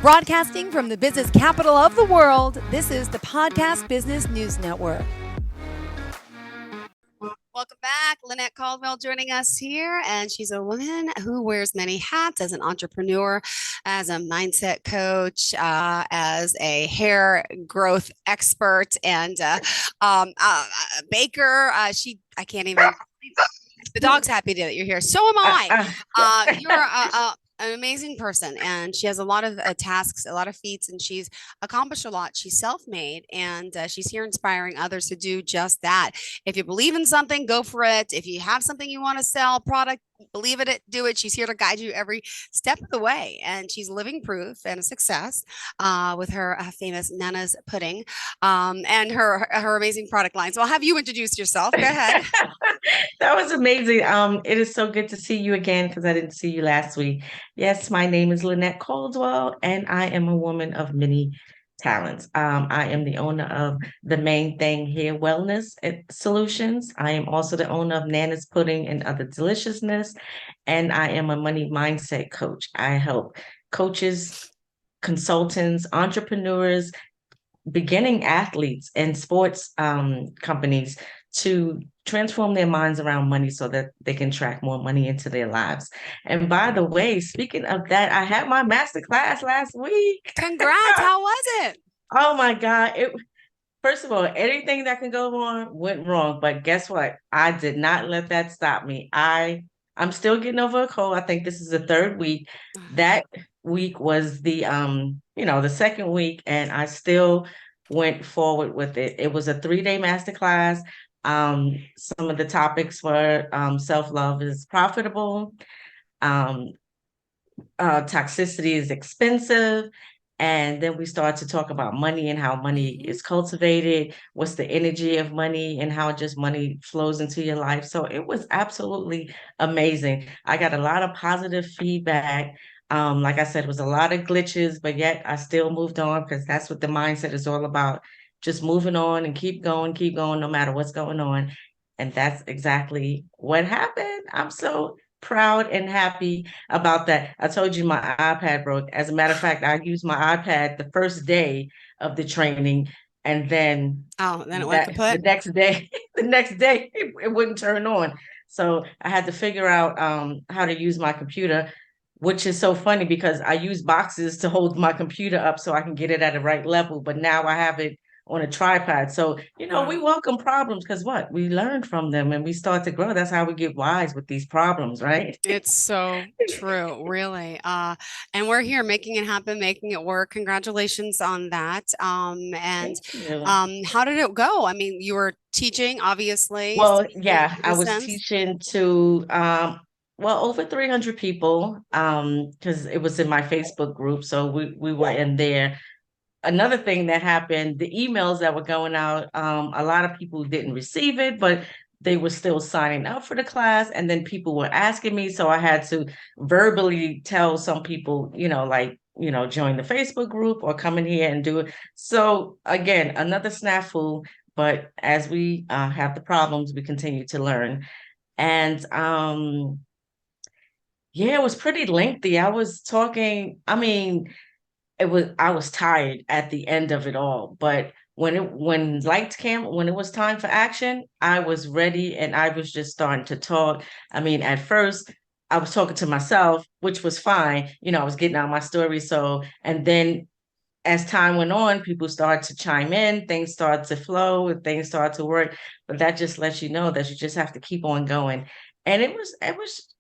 Broadcasting from the business capital of the world, this is the Podcast Business News Network. Welcome back. Lynnette Caldwell joining us here, and she's a woman who wears many hats as an entrepreneur, as a mindset coach, as a hair growth expert, and baker. I can't even. The dog's happy that you're here. So am I. You're an amazing person, and she has a lot of tasks, a lot of feats, and she's accomplished a lot. She's self-made, and she's here inspiring others to do just that. If you believe in something, go for it. If you have something you want to sell, product, believe in it, do it. She's here to guide you every step of the way, and she's living proof and a success with her famous Nana's pudding and her amazing product line. So I'll have you introduce yourself. Go ahead. That was amazing. It is so good to see you again because I didn't see you last week. Yes, my name is Lynnette Caldwell, and I am a woman of many talents. I am the owner of theMANEthang Hair Wellness Solutions. I am also the owner of Nana's Pudding and Other Deliciousness, and I am a money mindset coach. I help coaches, consultants, entrepreneurs, beginning athletes, and sports companies to transform their minds around money so that they can track more money into their lives. And by the way, speaking of that, I had my master class last week. Congrats. How was it? Oh my God. First of all, anything that can go wrong went wrong. But guess what? I did not let that stop me. I'm still getting over a cold. I think this is the third week. That week was the second week, and I still went forward with it. It was a 3-day masterclass. Some of the topics were self-love is profitable, toxicity is expensive, and then we started to talk about money and how money is cultivated, what's the energy of money, and how just money flows into your life. So it was absolutely amazing. I got a lot of positive feedback. Like I said, it was a lot of glitches, but yet I still moved on because that's what the mindset is all about. Just moving on and keep going, no matter what's going on. And that's exactly what happened. I'm so proud and happy about that. I told you my iPad broke. As a matter of fact, I used my iPad the first day of the training, and then it went kaput. the next day it wouldn't turn on. So I had to figure out how to use my computer, which is so funny because I use boxes to hold my computer up so I can get it at the right level. But now I have it on a tripod. So, we welcome problems because what? We learn from them and we start to grow. That's how we get wise with these problems, right? It's so true, really. And we're here making it happen, making it work. Congratulations on that. How did it go? I mean, you were teaching, obviously. Well, yeah, I was teaching to over 300 people because it was in my Facebook group. So we were in there. Another thing that happened, the emails that were going out, a lot of people didn't receive it, but they were still signing up for the class. And then people were asking me. So I had to verbally tell some people, join the Facebook group or come in here and do it. So again, another snafu. But as we have the problems, we continue to learn. And it was pretty lengthy. I was talking, I was tired at the end of it all, but when it was time for action, I was ready and I was just starting to talk. At first I was talking to myself, which was fine. I was getting out my story. And then as time went on, people started to chime in, things started to flow, and things started to work. But that just lets you know that you just have to keep on going. And it was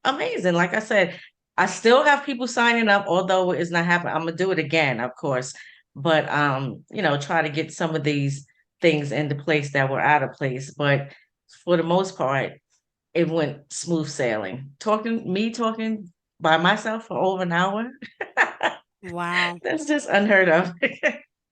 amazing. Like I said, I still have people signing up, although it's not happening. I'm gonna do it again, of course, but try to get some of these things into place that were out of place. But for the most part, it went smooth sailing. Talking by myself for over an hour. Wow. That's just unheard of.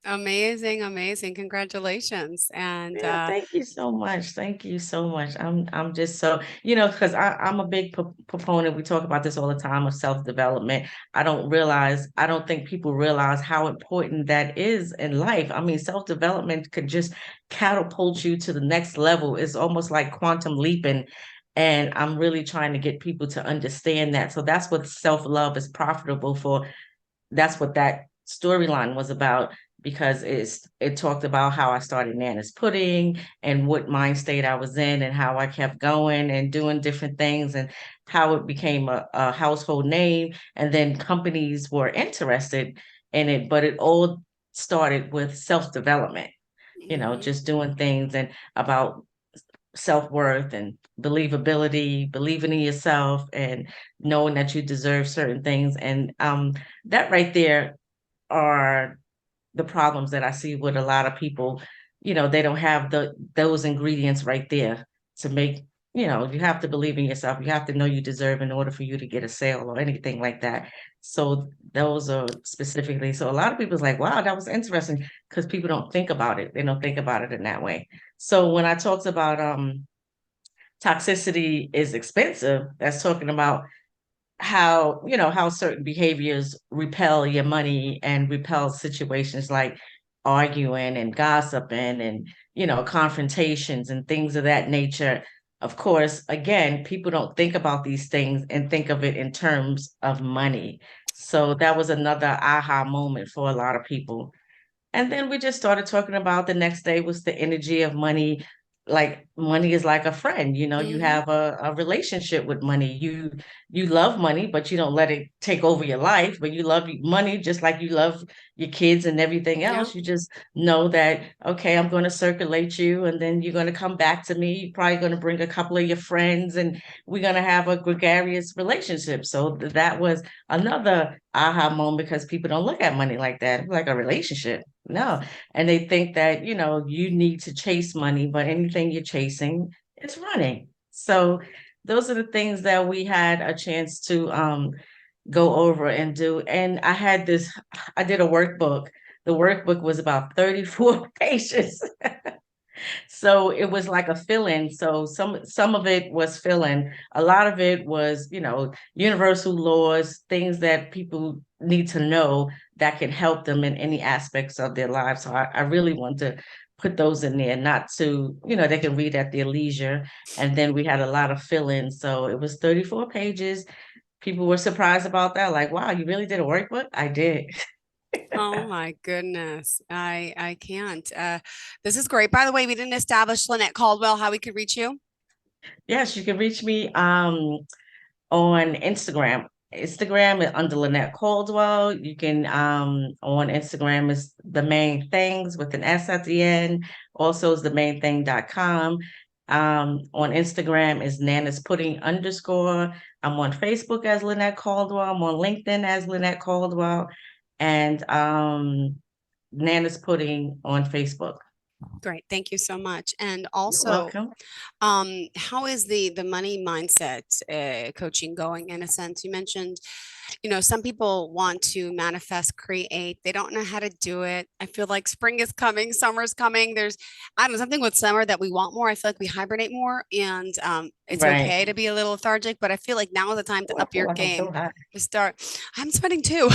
Amazing, amazing. Congratulations. And thank you so much. Thank you so much. I'm just so, because I'm a big proponent. We talk about this all the time of self-development. I don't think people realize how important that is in life. Self-development could just catapult you to the next level. It's almost like quantum leaping. And I'm really trying to get people to understand that. So that's what self-love is profitable for. That's what that storyline was about, because it talked about how I started Nana's Pudding and what mind state I was in and how I kept going and doing different things and how it became a household name. And then companies were interested in it, but it all started with self-development, Mhm. just doing things and about self-worth and believability, believing in yourself and knowing that you deserve certain things. And that right there are the problems that I see with a lot of people. They don't have those ingredients right there to make, you have to believe in yourself. You have to know you deserve in order for you to get a sale or anything like that. So those are specifically, so a lot of people's like, wow, that was interesting, because people don't think about it. They don't think about it in that way. So when I talked about toxicity is expensive, that's talking about how certain behaviors repel your money and repel situations like arguing and gossiping and confrontations and things of that nature. Of course, again, people don't think about these things and think of it in terms of money. So that was another aha moment for a lot of people. And then we just started talking about, the next day was the energy of money. Like money is like a friend, you Mhm. have a relationship with money. You love money, but you don't let it take over your life. But you love money just like you love your kids and everything Yeah. else. You just know that, okay, I'm going to circulate you, and then you're going to come back to me. You're probably going to bring a couple of your friends, and we're going to have a gregarious relationship. So that was another aha moment, because people don't look at money like that, like a relationship. No. And they think that, you need to chase money, but anything you're chasing is running. So those are the things that we had a chance to go over and do. And I did a workbook. The workbook was about 34 pages. So it was like a fill-in. So some of it was fill-in. A lot of it was, universal laws, things that people need to know that can help them in any aspects of their lives. So I really want to put those in there, not to, they can read at their leisure. And then we had a lot of fill-ins. So it was 34 pages. People were surprised about that. Like, wow, you really did a workbook? I did. Oh my goodness. I can't. This is great. By the way, we didn't establish Lynette Caldwell, how we could reach you. Yes, you can reach me on Instagram. Instagram is under Lynnette Caldwell. You can on Instagram is the main things with an S at the end. Also is themanethang.com. On Instagram is Nana's Pudding _. I'm on Facebook as Lynnette Caldwell. I'm on LinkedIn as Lynnette Caldwell, and Nana's Pudding on Facebook. Great. Thank you so much. And You're also, welcome. how is the money mindset coaching going? In a sense, you mentioned, some people want to manifest, create. They don't know how to do it. I feel like spring is coming, summer's coming. There's, I don't know, something with summer that we want more. I feel like we hibernate more, and it's Right. okay to be a little lethargic. But I feel like now is the time to Oh, I up feel your like I'm so game. hot. To start. I'm sweating too.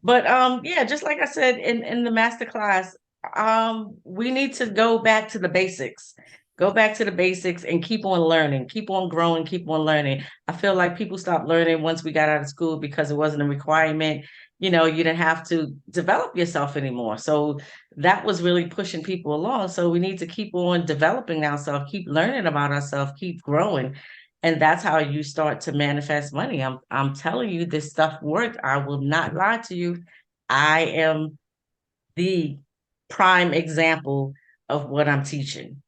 But yeah, just like I said in the master class, we need to go back to the basics. Go back to the basics and keep on learning, keep on growing, keep on learning. I feel like people stopped learning once we got out of school because it wasn't a requirement. You didn't have to develop yourself anymore. So that was really pushing people along. So we need to keep on developing ourselves, keep learning about ourselves, keep growing. And that's how you start to manifest money. I'm telling you, this stuff worked. I will not lie to you. I am the prime example of what I'm teaching.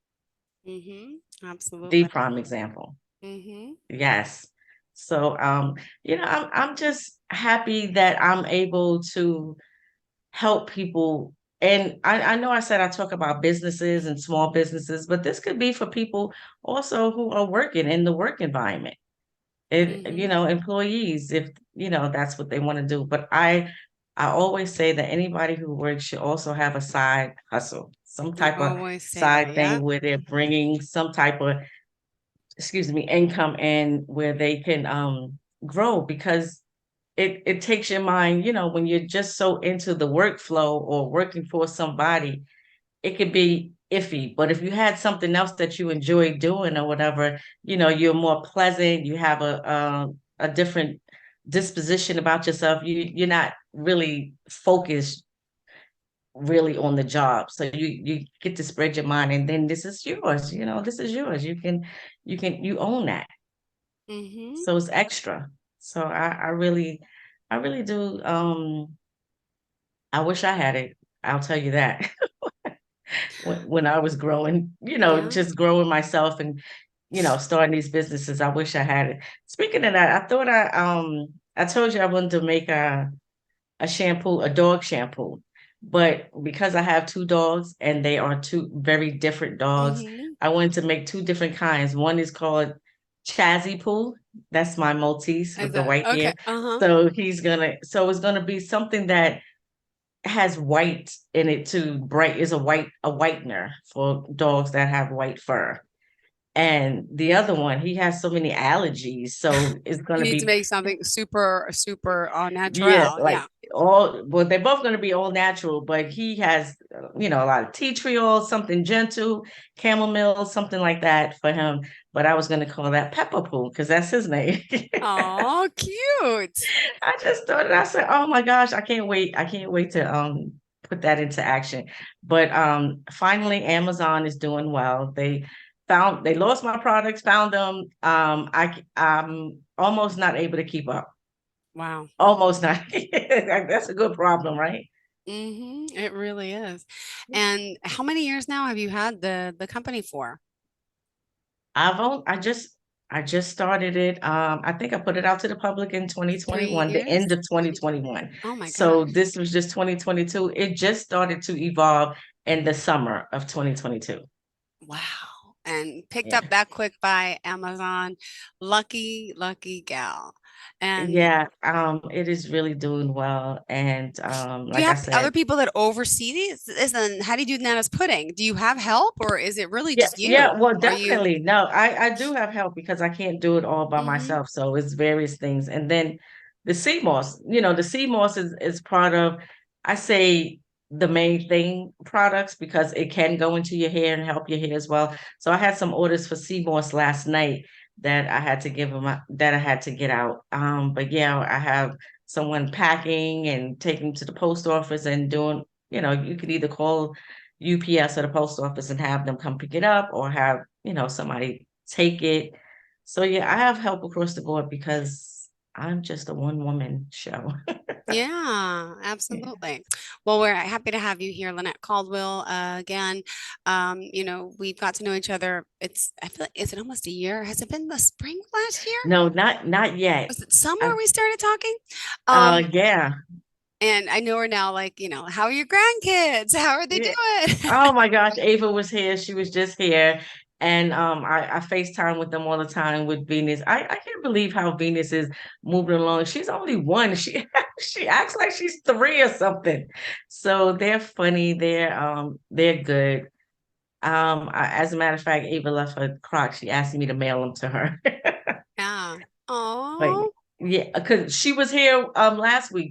The Absolutely. prime example. hmm Yes. So I'm just happy that I'm able to help people. And I know I said I talk about businesses and small businesses, but this could be for people also who are working in the work environment. hmm Employees, if that's what they want to do. But I always say that anybody who works should also have a side hustle, some I type of always say that. side Yeah. thing where they're bringing some type of, excuse me, income in, where they can grow, because it takes your mind, when you're just so into the workflow or working for somebody, it could be iffy. But if you had something else that you enjoy doing or whatever, you're more pleasant, you have a different disposition about yourself, you're not really focused really on the job. So you get to spread your mind, and then this is yours. This is yours. You own that. Mm-hmm. So it's extra. So I really do. I wish I had it. I'll tell you that. When I was growing, Yeah. just growing myself and starting these businesses, I wish I had it. Speaking of that, I thought I told you I wanted to make a shampoo, a dog shampoo. But because I have two dogs and they are two very different dogs, Mm-hmm. I wanted to make two different kinds. One is called Chazzy Poo. That's my Maltese Is with the that white okay? hair. Uh-huh. So it's gonna be something that has white in it too. Bright is a whitener for dogs that have white fur. And the other one, he has so many allergies, so it's You gonna need to be make something super, super yeah, natural. like Yeah. they're both going to be all natural, but he has, a lot of tea tree oil, something gentle, chamomile, something like that for him. But I was going to call that Pepper Poo because that's his name. Oh, cute. I just thought it. I said, "Oh my gosh, I can't wait! I can't wait to put that into action." But finally, Amazon is doing well. They lost my products, found them. I'm almost not able to keep up. Wow. Almost not. That's a good problem, right? Mm-hmm. It really is. And how many years now have you had the company for? I've only, I just started it. I think I put it out to the public in Three 2021, the end years? of 2021. Oh my So gosh. this was just 2022. It just started to evolve in the summer of 2022. Wow. And picked up Yeah. that quick by Amazon. Lucky, lucky gal. And Yeah, it is really doing well. And do you like I have other said, people that oversee these? And how do you do Nana's pudding? Do you have help or is it really yeah, just yeah, you? well, Are you? definitely. No, I do have help because I can't do it all by Mm-hmm. myself. So it's various things. And then the sea moss, the sea moss is part of, I say, the main thing products because it can go into your hair and help your hair as well. So I had some orders for sea moss last night that I had to that I had to get out. But yeah, I have someone packing and taking to the post office and doing, you could either call UPS or the post office and have them come pick it up or have, somebody take it. So yeah, I have help across the board because I'm just a one woman show. Yeah, Yeah. absolutely. Well, we're happy to have you here, Lynette Caldwell. Again, we've got to know each other. I feel like, is it almost a year? Has it been the spring of last year? No, not yet. Was it summer I, we started talking? Um, yeah. and I know we're now like, how are your grandkids? How are they Yeah. doing? Oh my gosh, Ava was here. She was just here. And I FaceTime with them all the time with Venus. I can't believe how Venus is moving along. She's only one. She she acts like she's three or something. So they're funny. They're good. As a matter of fact, Ava left her Crocs. She asked me to mail them to her. Yeah. But Oh, yeah, because she was here last week.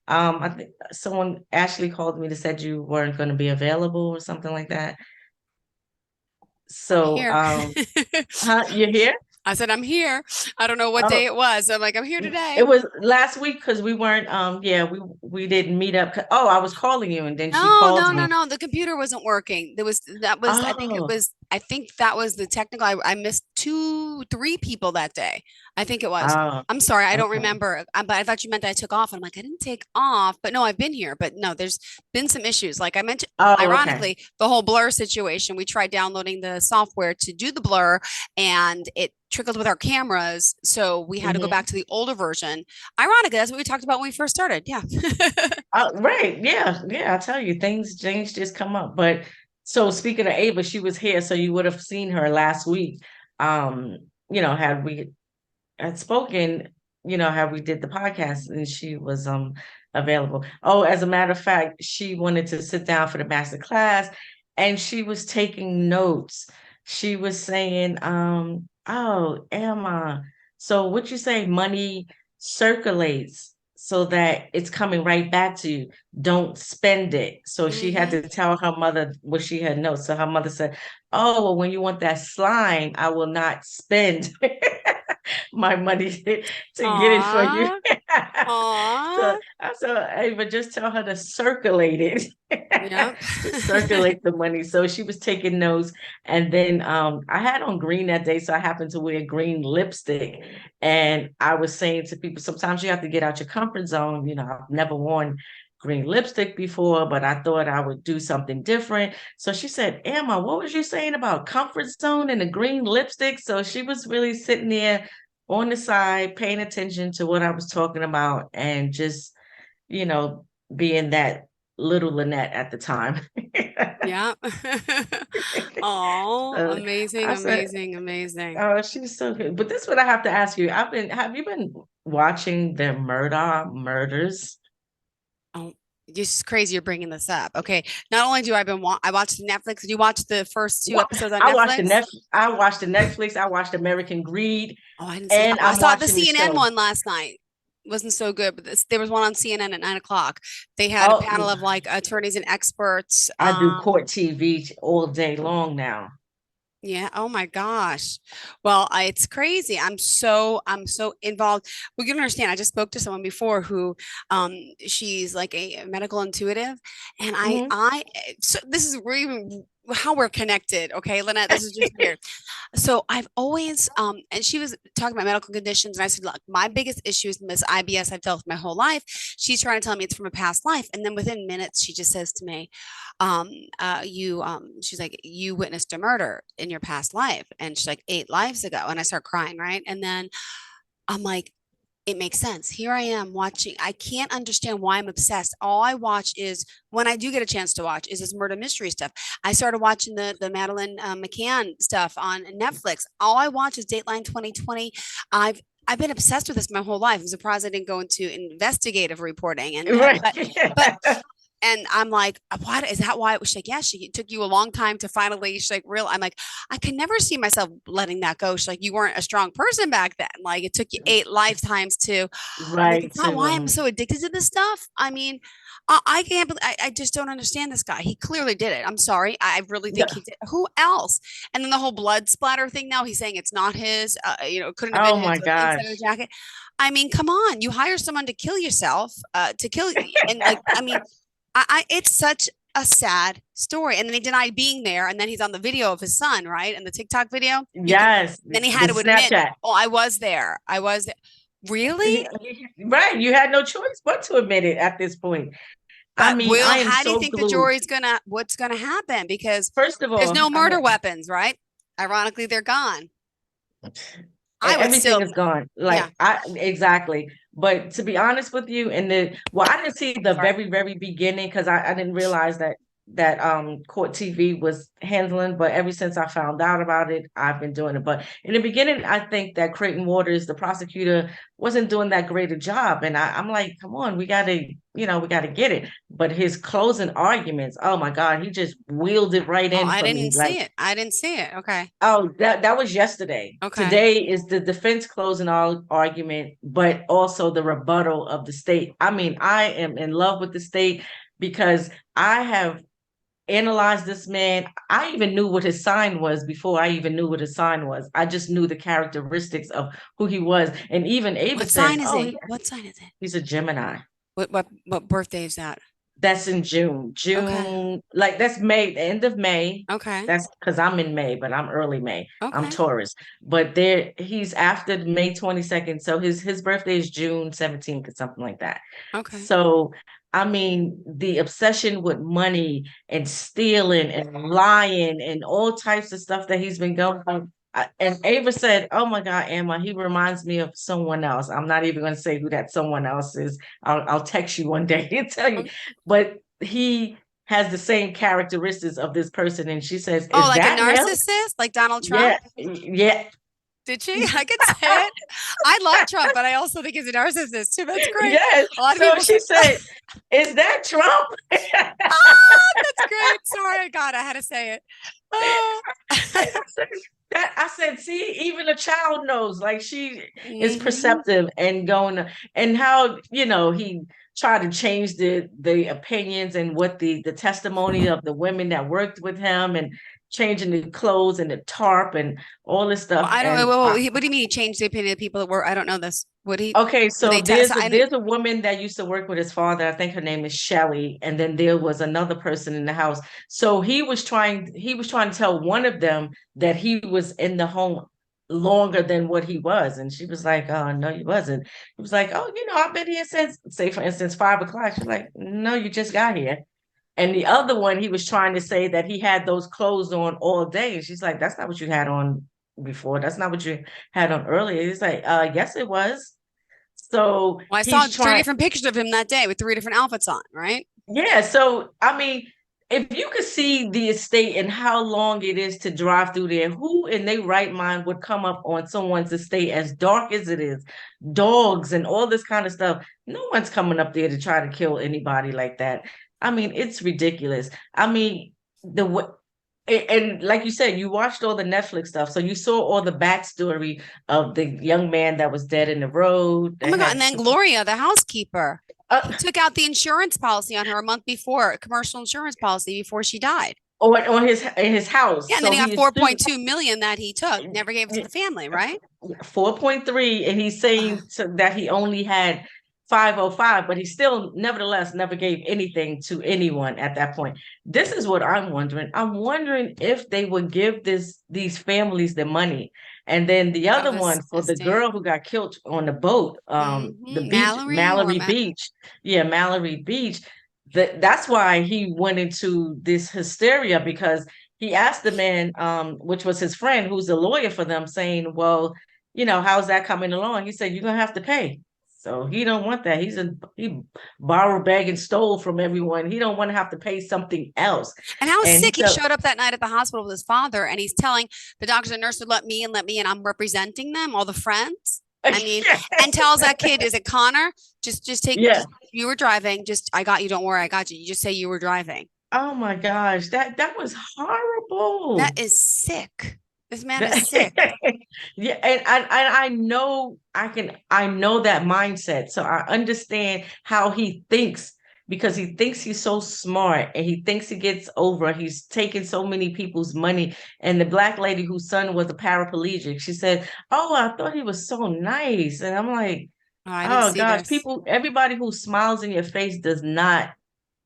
I think someone Ashley called me to said you weren't going to be available or something like that. I'm So here. you're here? I said, I'm here. I don't know what day Oh, it was. I'm like, I'm here today. it was last week because we weren't yeah, we didn't meet up. Oh, I was calling you and then she No, called no, no, me. no. The computer wasn't working. Oh, I think that was the technical. I missed three people that day. I think it was. oh, I'm sorry, I don't okay. remember. But I thought you meant that I took off. And I'm like, I didn't take off. But no, I've been here. But no, there's been some issues. Like I mentioned, Oh, okay. ironically, the whole blur situation. We tried downloading the software to do the blur, and it trickled with our cameras. So we had to go Hmm. back to the older version. Ironically, that's what we talked about when we first started. Yeah. Right. Yeah. Yeah. I tell you, things just come up. But so speaking of Ava, she was here, so you would have seen her last week. Um, had we had spoken, had we did the podcast and she was available. Oh, as a matter of fact, she wanted to sit down for the master class and she was taking notes. She was saying, oh, Emma, so what you say money circulates so that it's coming right back to you. Don't spend it. So she had Hmm. to tell her mother what she had notes. So her mother said, oh, well, when you want that slime, I will not spend. my money to get it for you. Aw. So Ava, just tell her to circulate it. Yep. Circulate the money. So she was taking notes. And then I had on green that day, so I happened to wear green lipstick. And I was saying to people, sometimes you have to get out your comfort zone. You know, I've never worn green lipstick before, but I thought I would do something different. So she said, Emma, what was you saying about comfort zone and the green lipstick? So she was really sitting there on the side, paying attention to what I was talking about, and just, being that little Lynnette at the time. Yeah. Oh, So amazing, I said, amazing, amazing. oh, she's so good. But this is what I have to ask you. Have you been watching the murders? Oh, just crazy you're bringing this up. Okay. Not only do I watched Netflix. Did you watch the first two Well, episodes on I watched Netflix? I watched the Netflix. I watched American Greed, Oh, I didn't see. and I I'm saw the watching the CNN show. one last night. Wasn't so good, but there was one on CNN at 9 o'clock. They had a panel of like attorneys and experts. I do court TV all day long now. Yeah. Oh my gosh. Well, it's crazy. I'm so involved. Well, you don't understand. I just spoke to someone before who, she's like a medical intuitive, and Mhm. so this is even how we're connected. Okay, Lynnette, this is just weird. So I've always, and she was talking about medical conditions, and I said, look, my biggest issue is this IBS I've dealt with my whole life. She's trying to tell me it's from a past life, and then within minutes, she just says to me, she's like, you witnessed a murder in your past life, and she's like 8 lives ago, and I start crying, right, and then I'm like, it makes sense. Here I am watching. I can't understand why I'm obsessed. All I watch is when I do get a chance to watch is this murder mystery stuff. I started watching the Madeline McCann stuff on Netflix. All I watch is Dateline 2020. I've been obsessed with this my whole life. I'm surprised I didn't go into investigative reporting and Right. but and I'm like, what is that? Why? She's like, yeah, it took you a long time to finally. She's like, real. I'm like, I can never see myself letting that go. She's like, you weren't a strong person back then. Like, it took you 8 lifetimes to. I'm like, Right. it's not why I'm so addicted to this stuff. I mean, I can't. I just don't understand this guy. He clearly did it. I'm sorry. I really think Yeah. he did. Who else? And then the whole blood splatter thing. Now he's saying it's not his. It couldn't have Oh been his my inside gosh. of the jacket. I mean, come on. You hire someone to kill yourself, to kill, and like, I mean. It's such a sad story. And then he denied being there. And then he's on the video of his son, right? And the TikTok video. Yes. Then he The had to admit, Snapchat. oh, I was there. I was there. Really? Right. You had no choice but to admit it at this point. I But mean, I am how do you so think the glued. jury's what's gonna happen? Because First of there's all, no murder weapons, right? Ironically, they're gone. I would everything still, is gone. yeah. Exactly. But to be honest with you, I didn't see the very, very beginning because I didn't realize that court TV was handling, but ever since I found out about it, I've been doing it. But in the beginning, I think that Creighton Waters, the prosecutor, wasn't doing that great a job. And I'm like, come on, we gotta get it. But his closing arguments, oh my God, he just wheeled it right Oh, in I for me. didn't Like, see it. I didn't see it. Okay. oh, that was yesterday. Okay. Today is the defense closing argument, but also the rebuttal of the state. I mean, I am in love with the state because I have analyzed this man. I even knew what his sign was before I even knew what his sign was. I just knew the characteristics of who he was. And even Ava What says, sign is oh, it? What sign is it? he's a Gemini. What birthday is that? That's in June. Okay. Like that's May, the end of May. Okay. That's because I'm in May, but I'm early May. I'm Okay. Taurus. But he's after May 22nd. So his birthday is June 17th or something like that. Okay. So I mean, the obsession with money and stealing and lying and all types of stuff that he's been going on. And Ava said, "Oh my God, Emma, he reminds me of someone else. I'm not even going to say who that someone else is. I'll text you one day and tell you. But he has the same characteristics of this person." And she says, Oh, "Is like a that him?" narcissist, like Donald Trump? Yeah, yeah. Did she? I could say it. I love Trump, but I also think he's a narcissist too. That's great. Yes. A lot of So people she said, "Is that Trump?" that's great. Sorry, God, I had to say it. I said, see, even a child knows, like she is Mhm. perceptive and and how, he tried to change the opinions and what the testimony of the women that worked with him and changing the clothes and the tarp and all this Well, stuff. I don't And know. What do you mean he changed the opinion of people that were? I don't know this. Would he? okay, Would so they test? there's a woman that used to work with his father. I think her name is Shelley, and then there was another person in the house. So he was trying to tell one of them that he was in the home longer than what he was, and she was like, "Oh no, he wasn't." He was like, "Oh, I've been here since, say for instance, 5 o'clock." She's like, "No, you just got here." And the other one, he was trying to say that he had those clothes on all day, and she's like, "That's not what you had on before. That's not what you had on earlier." He's like, "Yes, it was." So Well, I saw he's three trying, different pictures of him that day with three different outfits on, right? yeah. So I mean, if you could see the estate and how long it is to drive through there, who in their right mind would come up on someone's estate as dark as it is, dogs and all this kind of stuff? No one's coming up there to try to kill anybody like that. I mean, it's ridiculous. I mean, and like you said, you watched all the Netflix stuff, so you saw all the backstory of the young man that was dead in the road Oh that my God. And had then Gloria, the housekeeper, he uh, took out the insurance policy on her a month before, a commercial insurance policy before she died. on his in his house. Yeah. And then So he got he assumed 4.2 million that he took, never gave it to the family, right? 4.3, and he's Ugh. saying that he only had 505, but he still nevertheless never gave anything to anyone at that point. This is what I'm wondering. I'm wondering if they would give these families the money. And then the Of other this one for the estate. girl who got killed on the boat, the beach, Mallory or Mallory Beach. Yeah, Mallory Beach. That's why he went into this hysteria, because he asked the man, which was his friend, who's a lawyer for them, saying, "Well, how's that coming along?" He said, "You're gonna have to pay." So he don't want that. He borrowed, begged, and stole from everyone. He don't want to have to pay something else. And how And he sick he said, showed up that night at the hospital with his father, and he's telling the doctor and nurse to let me and I'm representing them, all the friends. I mean, and tells that kid, is it Connor? Just take, yeah. just you were driving. Just I got you. Don't worry, I got you. You just say you were driving. Oh my gosh, that was That horrible. is sick. This man is sick. That- yeah, and I know I know that mindset. So I understand how he thinks, because he thinks he's so smart and he thinks he gets over. He's taken so many people's money. And the black lady whose son was a paraplegic, she said, "Oh, I thought he was so nice." And I'm like, Oh, I didn't oh see gosh, this. everybody who smiles in your face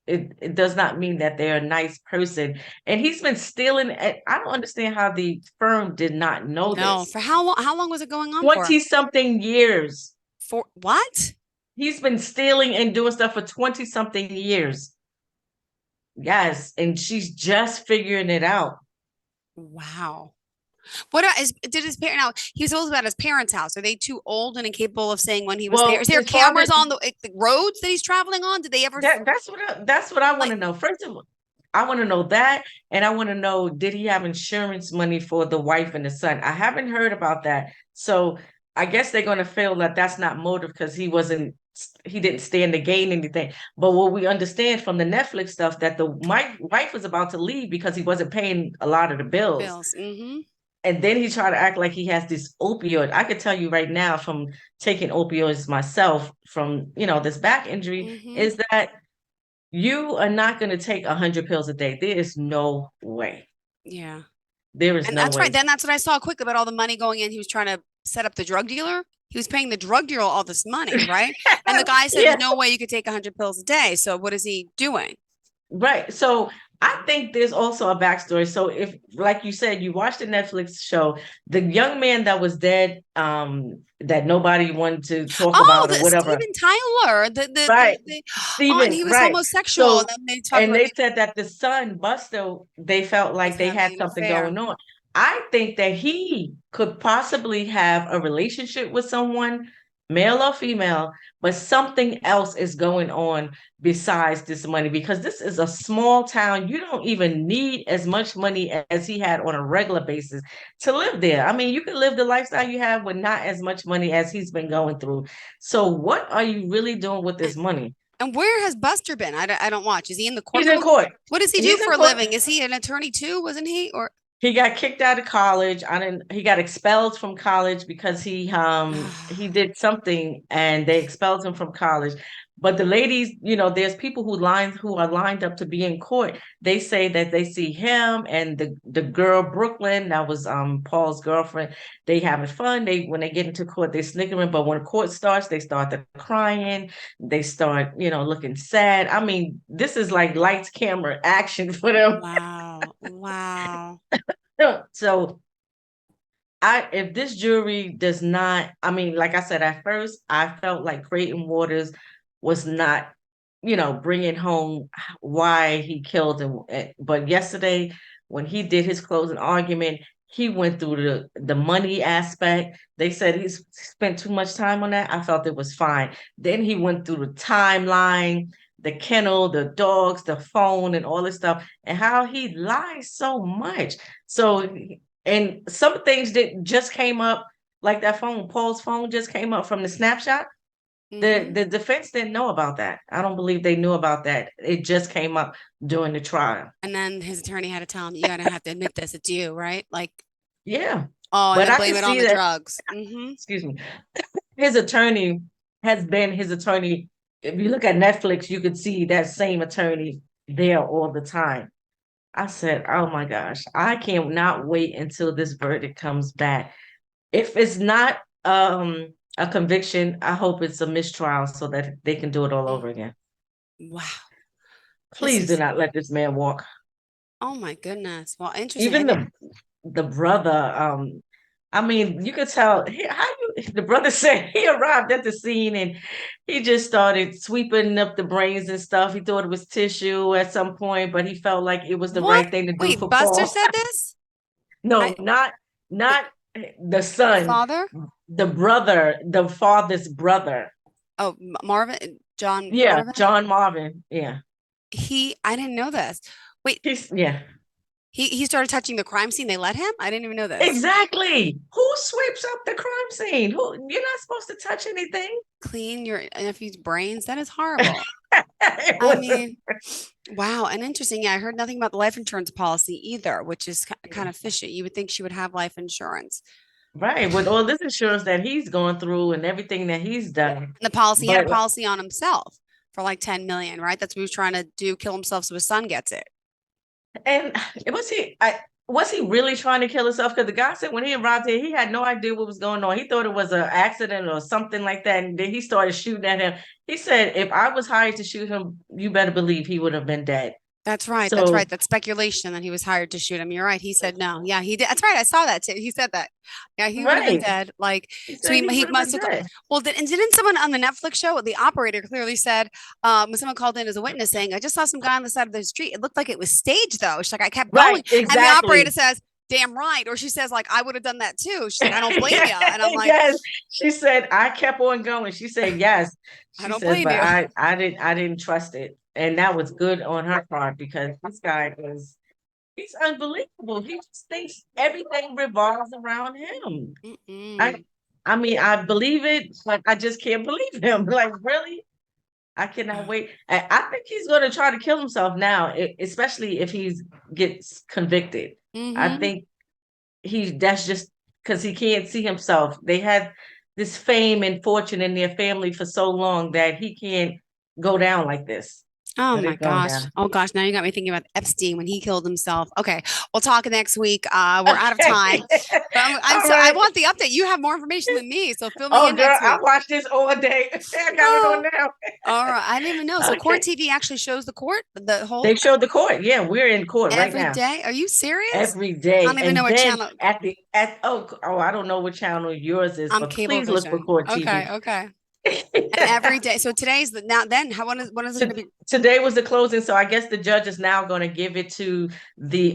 it does not mean that they're a nice person. And he's been stealing. I don't understand how the firm did not know No, this. for how long? How long was it going on for? 20 something years. For what? He's been stealing and doing stuff for 20 something years. Yes. And she's just figuring it out. Wow. What did his parent now? He was always about his parents' house. Are they too old and incapable of saying when he was there? Well, Is there his father, cameras on the roads that he's traveling on? Did they ever that's what I want like? to know. First of all, I want to know that. And I want to know, did he have insurance money for the wife and the son? I haven't heard about that. So I guess they're going to feel that that's not motive, because he didn't stand to gain anything. But what we understand from the Netflix stuff, that the my wife was about to leave because he wasn't paying a lot of the bills. Bills. Mm-hmm. And then he tried to act like he has this opioid. I could tell you right now, from taking opioids myself, from this back injury, Mm-hmm. is that you are not going to take 100 pills a day. There is no way. Yeah. There is And no that's right. way. Then that's what I saw quickly about all the money going in. He was trying to set up the drug dealer. He was paying the drug dealer all this money, right? And the guy said, Yeah, "There's no way you could take 100 pills a day." So what is he doing? right. So I think there's also a backstory. So if, like you said, you watched the Netflix show, the young man that was dead, that nobody wanted to talk Oh, about or the whatever. Steven Tyler, Right. oh, and Stephen, he was right. homosexual. And So, then they talked and about they maybe said that the son, Buster, they felt was like they having had an something affair. going on. I think that he could possibly have a relationship with someone, male or female, but something else is going on besides this money, because this is a small town. You don't even need as much money as he had on a regular basis to live there. I mean, you can live the lifestyle you have with not as much money as he's been going through. So, what are you really doing with this money? And where has Buster been? I don't watch. Is he in the He's in courtroom? court. What does he do He's in for a court. living? Is he an attorney too? Wasn't he? Or He got kicked out of college. He got expelled from college because he did something and they expelled him from college. But the ladies, there's people who are lined up to be in court. They say that they see him and the girl Brooklyn, that was Paul's girlfriend. They having fun. When they get into court, they snickering. But when court starts, they start crying. They start, looking sad. I mean, this is like lights, camera, action for them. Wow. Wow. So if this jury does not, I mean, like I said, at first I felt like Creighton Waters was not, bringing home why he killed him. But yesterday, when he did his closing argument, he went through the money aspect. They said he spent too much time on that. I felt it was fine. Then he went through the timeline, the kennel, the dogs, the phone, and all this stuff, and how he lies so much. So, and some things that just came up, like that phone, Paul's phone just came up from the snapshot. The defense didn't know about that. I don't believe they knew about that. It just came up during the trial. And then his attorney had to tell him, "You gotta have to admit this. It's you, right?" Like, yeah. oh, and But then I blame can it on see the that. drugs. Excuse me. His attorney has been his attorney. If you look at Netflix, you could see that same attorney there all the time. I said, oh my gosh, I can't not wait until this verdict comes back. If it's not a conviction, I hope it's a mistrial so that they can do it all over again. Wow. Please do not let this man walk. Oh my goodness. Well, interesting. Even the brother, I mean, you could tell the brother said he arrived at the scene and he just started sweeping up the brains and stuff. He thought it was tissue at some point, but he felt like it was the right thing to do for Buster Paul. said this? No, not the son. Father? The brother, the father's brother. Oh, Marvin, John. Yeah, Marvin? John Marvin. Yeah. I didn't know this. Wait. Yeah. He started touching the crime scene. They let him? I didn't even know this. Exactly. Who sweeps up the crime scene? You're not supposed to touch anything. Clean your nephew's brains? That is horrible. I mean, wow. And interesting. Yeah, I heard nothing about the life insurance policy either, which is kind of fishy. You would think she would have life insurance. Right. With all this insurance that he's going through and everything that he's done. And the policy, he had a policy on himself for like 10 million, right? That's what he was trying to do, kill himself so his son gets it. And was he really trying to kill himself? Because the guy said when he arrived here, he had no idea what was going on. He thought it was an accident or something like that. And then he started shooting at him. He said, if I was hired to shoot him, you better believe he would have been dead. That's right. That's right. That's speculation that he was hired to shoot him. You're right. He said no. Yeah, he did. That's right. I saw that too. He said that. Yeah, he would have been dead. Like, so he must have. Well, didn't someone on the Netflix show, the operator clearly said, when someone called in as a witness saying, I just saw some guy on the side of the street. It looked like it was staged though. She's like, I kept going. Exactly. And the operator says, damn right. Or she says, like, I would have done that too. She's like, I don't blame you. And I'm like, yes. She said, I kept on going. She said, yes. I don't blame you. I didn't trust it. And that was good on her part because this guy he's unbelievable. He just thinks everything revolves around him. I mean, I believe it, but I just can't believe him. Like, really? I cannot wait. I think he's going to try to kill himself now, especially if he gets convicted. I think that's just because he can't see himself. They had this fame and fortune in their family for so long that he can't go down like this. Oh my gosh. Oh gosh. Now you got me thinking about Epstein when he killed himself. Okay. We'll talk next week. We're out of time. I want the update. You have more information than me. So fill me in next week. I watched this all day. I got it on now. All right. I didn't even know. So Court TV actually shows the court? They showed the court. Yeah, we're in court right now. Every day? Are you serious? Every day. I don't even know what channel. I don't know what channel yours is, but please look for Court TV. Okay. And every day. So today's when is it going to be? Today was the closing, so I guess the judge is now going to give it to the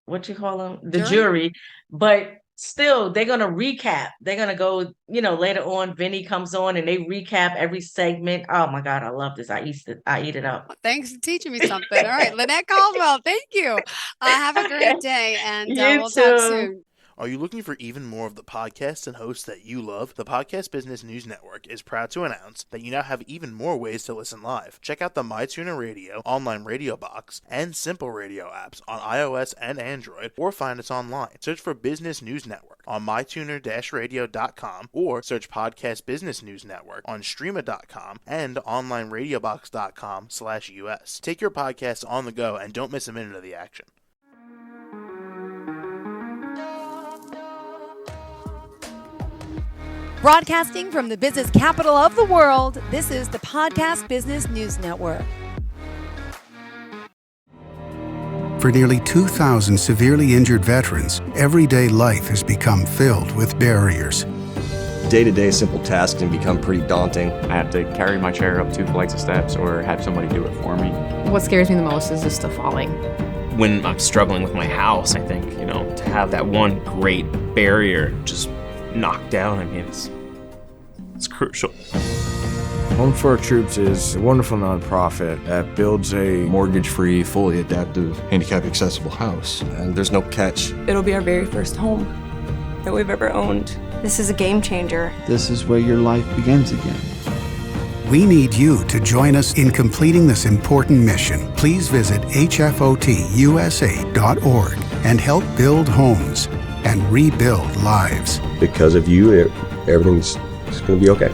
what you call them, the jury. But still, they're going to recap. They're going to go, later on. Vinny comes on and they recap every segment. Oh my God, I love this. I eat it up. Thanks for teaching me something. All right, Lynnette Caldwell, thank you. Have a great day, and we'll talk soon. Are you looking for even more of the podcasts and hosts that you love? The Podcast Business News Network is proud to announce that you now have even more ways to listen live. Check out the MyTuner Radio, online radio box, and Simple Radio apps on iOS and Android, or find us online. Search for Business News Network on mytuner-radio.com, or search Podcast Business News Network on streama.com and onlineradiobox.com/US. Take your podcast on the go and don't miss a minute of the action. Broadcasting from the business capital of the world, this is the Podcast Business News Network. For nearly 2,000 severely injured veterans, everyday life has become filled with barriers. Day-to-day simple tasks can become pretty daunting. I have to carry my chair up 2 flights of steps or have somebody do it for me. What scares me the most is just the falling. When I'm struggling with my house, I think, to have that one great barrier just knocked down, it's crucial. Home for Our Troops is a wonderful nonprofit that builds a mortgage-free, fully adaptive, handicap-accessible house. And there's no catch. It'll be our very first home that we've ever owned. This is a game changer. This is where your life begins again. We need you to join us in completing this important mission. Please visit hfotusa.org and help build homes and rebuild lives. Because of you, everything's going to be okay.